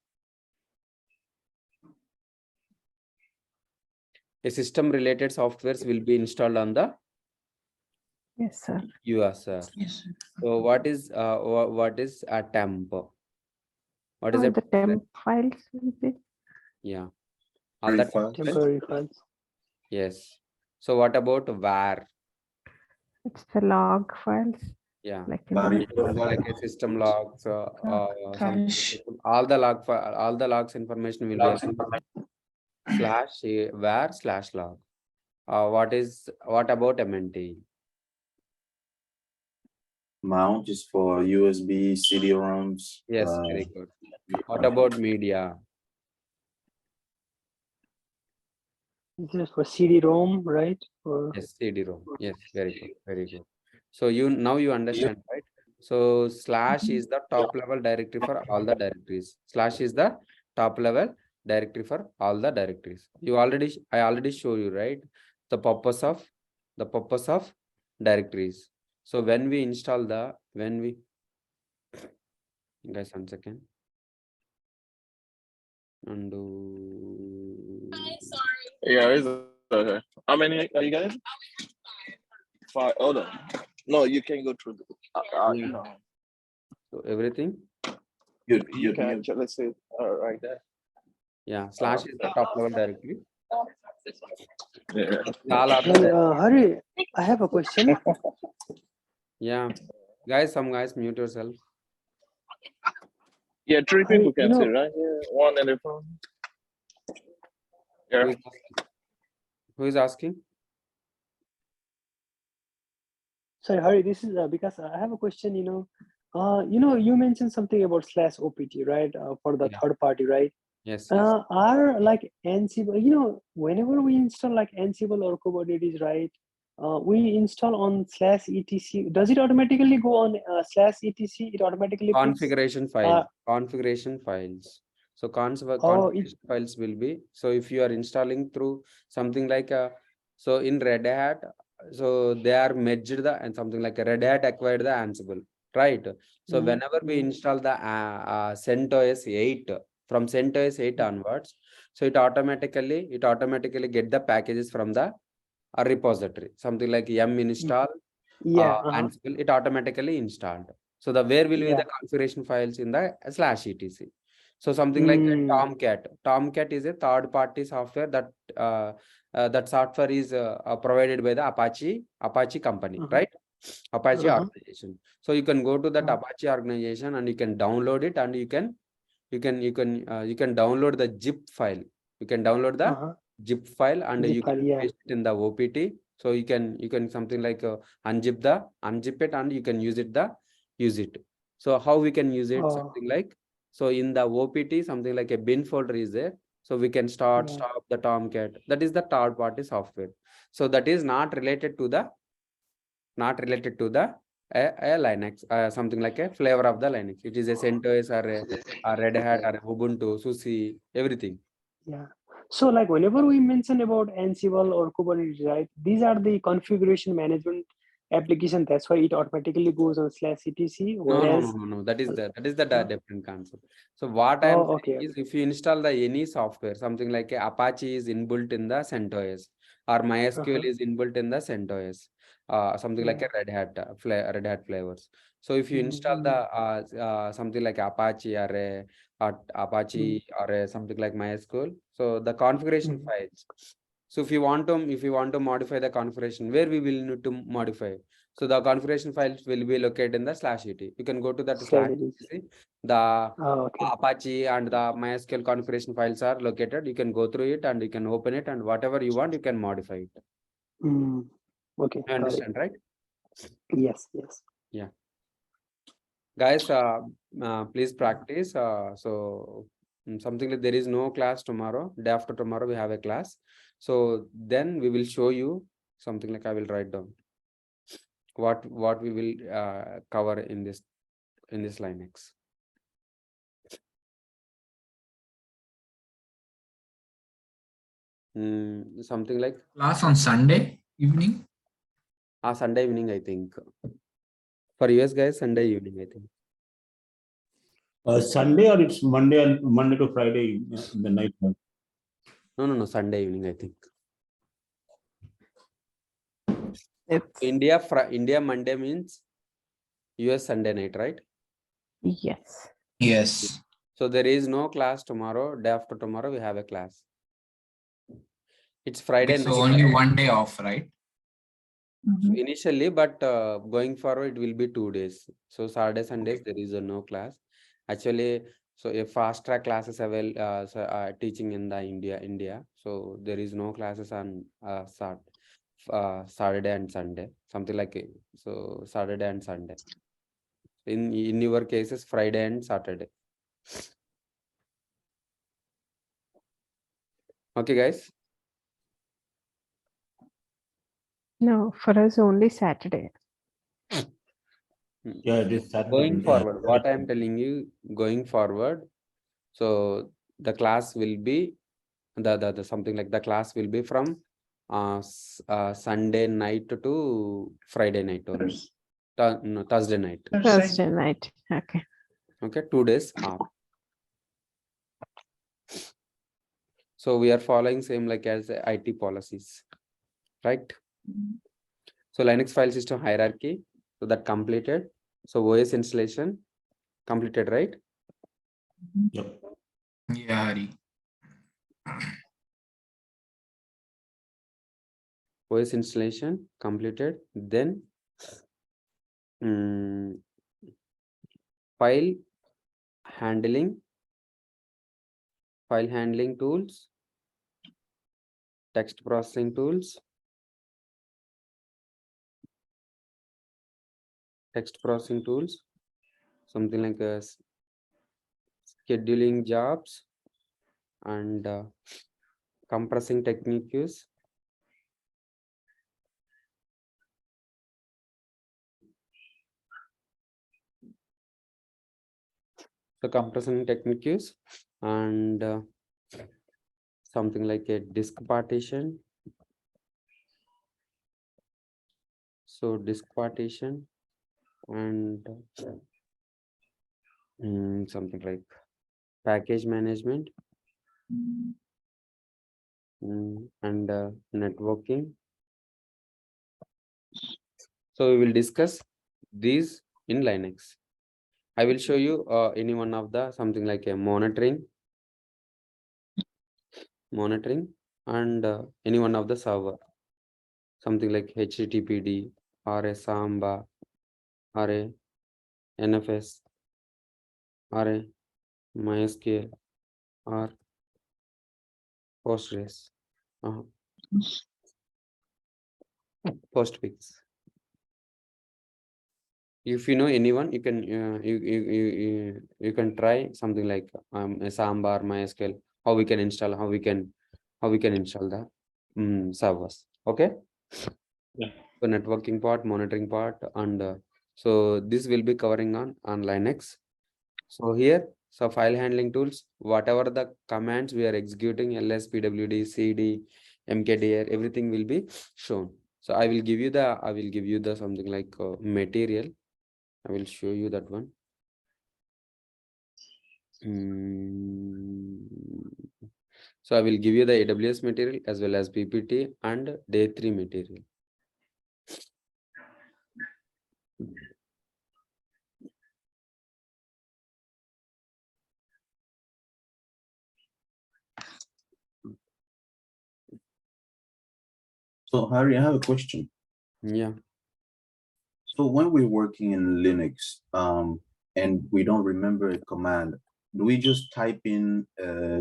A system related softwares will be installed on the Yes, sir. USR. Yes, sir. So what is a temp? What is All it? the temp files will be. Yeah. All the Temporary files. Yes. So what about var? It's the log files. Yeah. Like in the Like a system logs, Cache. all the logs information will be /var/log. What about MNT? Mount is for USB CD-ROMs. Yes, very good. What about media? This is for CD-ROM, right? Or Yes, CD-ROM. Yes, very good, very good. So now you understand, right? So / is the top level directory for all the directories. / is the top level directory for all the directories. I already show you, right? The purpose of directories. So when we install guys, 1 second. Undo. Yeah, it's okay. How many are you guys? 5. Hold on. No, you can go through the. You know. So everything. You can let's say right there. Yeah, / is the top level directory. Yeah. Hari, I have a question. Yeah, guys, some guys mute yourself. Yeah, 3 people can know, sit right here. One in the phone. Yeah. Who is asking? Sorry, Hari, this is because I have a question. You mentioned something about /opt, right? For the third party, right? Yes. Are like Ansible, whenever we install like Ansible or Kubernetes, right? We install on /etc. Does it automatically go on /etc? It automatically Configuration file. Configuration files. So configuration files will be. So if you are installing through something like so in Red Hat, so they are merged and something like a Red Hat acquired the Ansible, right? So whenever we install the CentOS 8 from CentOS 8 onwards, so it automatically get the packages from the repository, something like yum install Ansible, it automatically installed. So where will be the configuration files in the /etc. So something like Tomcat. Tomcat is a third party software that that software is provided by the Apache company, right? Apache organization. So you can go to that Apache organization and you can download it, and you can download the zip file. You can download the zip file, and Zip you file, can yeah. paste it in the OPT. So you can something like unzip it, and you can use it. So how we can use it? Something like, so in the OPT, something like a bin folder is there. So we can stop the Tomcat. That is the third party software. So that is not related to the a Linux, something like a flavor of the Linux. It is a CentOS or a Red Hat or a Ubuntu, SUSE, everything. Yeah. So like whenever we mention about Ansible or Kubernetes, right? These are the configuration management application. That's why it automatically goes on /etc. Whereas No. That is the different concept. So what I am saying is, if you install the any software, something like a Apache is inbuilt in the CentOS, or MySQL is inbuilt in the CentOS, something like a Red Hat flavors. So if you install the something like Apache or a Apache or a something like MySQL, so the configuration files. So if you want to modify the configuration, where we will need to modify. So the configuration files will be located in the /et. You can go to that /etc. The Apache and the MySQL configuration files are located. You can go through it and you can open it, and whatever you want, you can modify it. Okay. You understand, right? Yes. Yeah. Guys, please practice. So something like there is no class tomorrow. Day after tomorrow we have a class. So then we will show you something like, I will write down what we will cover in this Linux. Something like class on Sunday evening. Sunday evening, I think. For US guys, Sunday evening, I think. Sunday, or it's Monday to Friday in the night? No, Sunday evening, I think. It's India Monday means US Sunday night, right? Yes. So there is no class tomorrow. Day after tomorrow we have a class. It's Friday night. So only one day off, right? So initially, but going forward, it will be 2 days. So Saturday, Sundays, there is no class. Actually, so a fast track classes are teaching in the India. So there is no classes on Saturday and Sunday, something like it. So Saturday and Sunday. In your cases, Friday and Saturday. Okay, guys. No, for us only Saturday. Yeah, this Saturday. Going forward, what I am telling you, going forward, so the class will be the something like the class will be from Sunday night to Friday night only. No, Thursday night. Thursday night. Okay. Okay, 2 days off. So we are following same like as IT policies, right? So Linux file system hierarchy, so that completed. So OS installation completed, right? Yep. Yeah, Hari. OS installation completed. Then file handling tools, text processing tools, something like scheduling jobs and compressing techniques. So compressing techniques and something like a disk partition. So disk partition and something like package management and networking. So we will discuss these in Linux. I will show you any one of the something like a monitoring. and any one of the server, something like HTTPD or a Samba or a NFS or a MySQL or Postgres, Postfix. If you know anyone, you can you can try something like a Samba or MySQL. How we can install? How we can install the servers? Okay. Yeah. So networking part, monitoring part, and so this will be covering on Linux. So here, so file handling tools, whatever the commands we are executing, ls, pwd, cd, mkdir, everything will be shown. So I will give you the something like material. I will show you that one. So I will give you the AWS material as well as PPT and day 3 material. So Harry, I have a question. Yeah. So when we're working in Linux, and we don't remember a command, do we just type in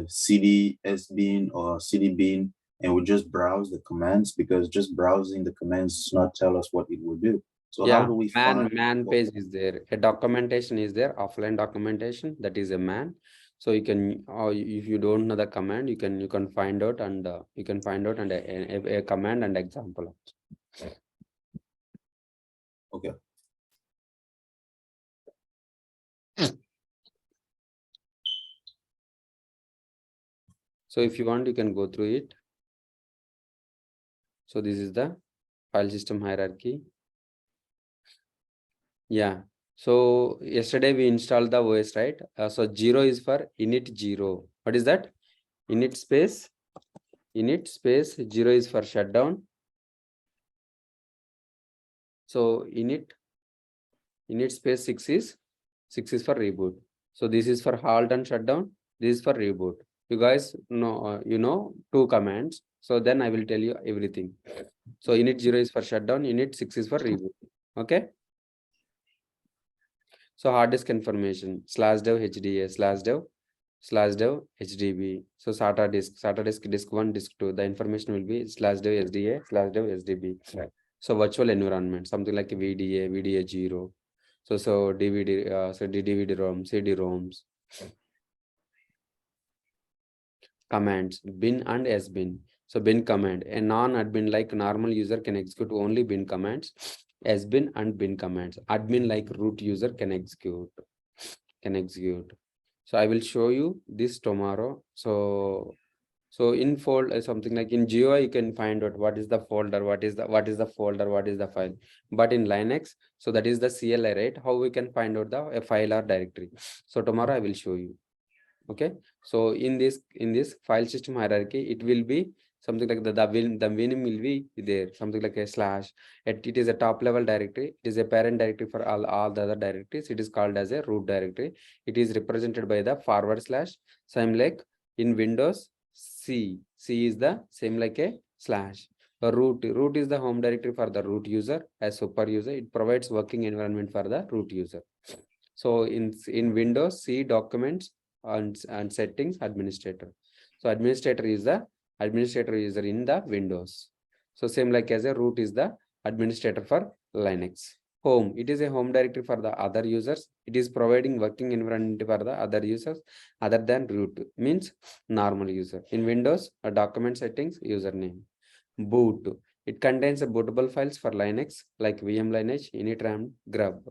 cd sbin or cdbin and we just browse the commands? Because just browsing the commands does not tell us what it will do. So how do we find man page is there, a documentation is there, offline documentation, that is a man. So you can, or if you don't know the command, you can find out, and you can find out and a command and example. Okay. So if you want, you can go through it. So this is the file system hierarchy. Yeah. So yesterday we installed the OS, right? So 0 is for init 0. What is that? Init space 0 is for shutdown. So init space 6 is for reboot. So this is for halt and shutdown. This is for reboot. You guys know, you know 2 commands. So then I will tell you everything. So init 0 is for shutdown. Init 6 is for reboot. Okay. So hard disk information /dev HDA /dev HDB. So SATA disk 1, disk 2. The information will be /dev SDA /dev SDB. So virtual environment, something like VDA 0. So DVD, so DVD-ROM, CD-ROMs. Commands bin and sbin. So bin command, a non-admin like normal user can execute only bin commands. Sbin and bin commands, admin like root user can execute. So I will show you this tomorrow. So in fold something like in GUI, you can find out what is the folder, what is the folder, what is the file. But in Linux, so that is the CLI, right? How we can find out a file or directory. So tomorrow I will show you. Okay. So in this file system hierarchy, it will be something like the vim will be there, something like a slash. It is a top level directory. It is a parent directory for all the other directories. It is called as a root directory. It is represented by the /. Same like in Windows, C is the same like a slash. Root is the home directory for the root user. As super user, it provides working environment for the root user. So in Windows, C documents and settings administrator. So administrator is the administrator user in the Windows. So same like as a root is the administrator for Linux. Home, it is a home directory for the other users. It is providing working environment for the other users other than root, means normal user. In Windows, a document settings, username. Boot, it contains a bootable files for Linux like VM lineage, initram, grub.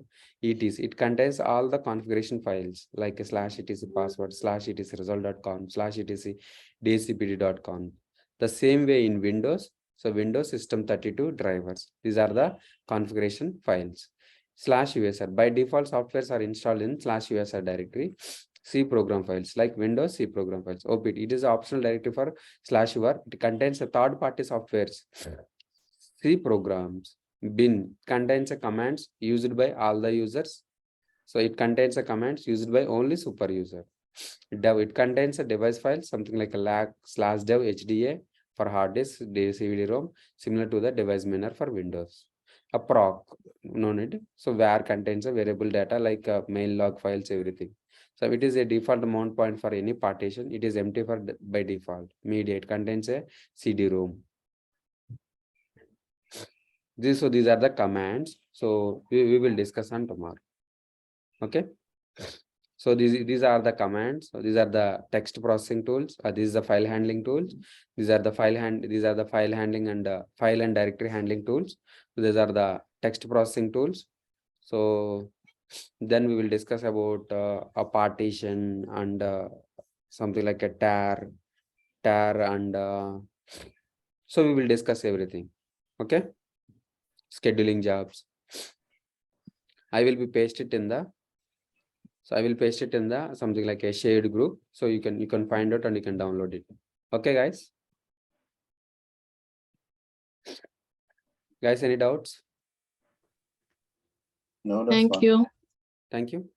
It contains all the configuration files like /etc password, /etc result.com, /etc dcpd.com. The same way in Windows. So Windows System 32 drivers. These are the configuration files. /usr. By default, softwares are installed in /usr directory. C program files like Windows C program files. OPT, it is an optional directory for /UR. It contains a third-party softwares. C programs. Bin contains a commands used by all the users. So it contains a commands used by only super user. Dev, it contains a device file, something like a /dev HDA for hard disk, CD-ROM, similar to the device manager for Windows. A proc, no need. So where contains a variable data like mail log files, everything. So it is a default mount point for any partition. It is empty by default. Media, it contains a CD-ROM. These are the commands. So we will discuss on tomorrow. Okay. So these are the commands. So these are the text processing tools. This is the file handling tools. These are the file handling and file and directory handling tools. So these are the text processing tools. So then we will discuss about a partition and something like a tar and so we will discuss everything. Okay. Scheduling jobs. I will paste it in the something like a shared group, so you can find out and you can download it. Okay, guys. Guys, any doubts? No, that's Thank fine. you. Thank you.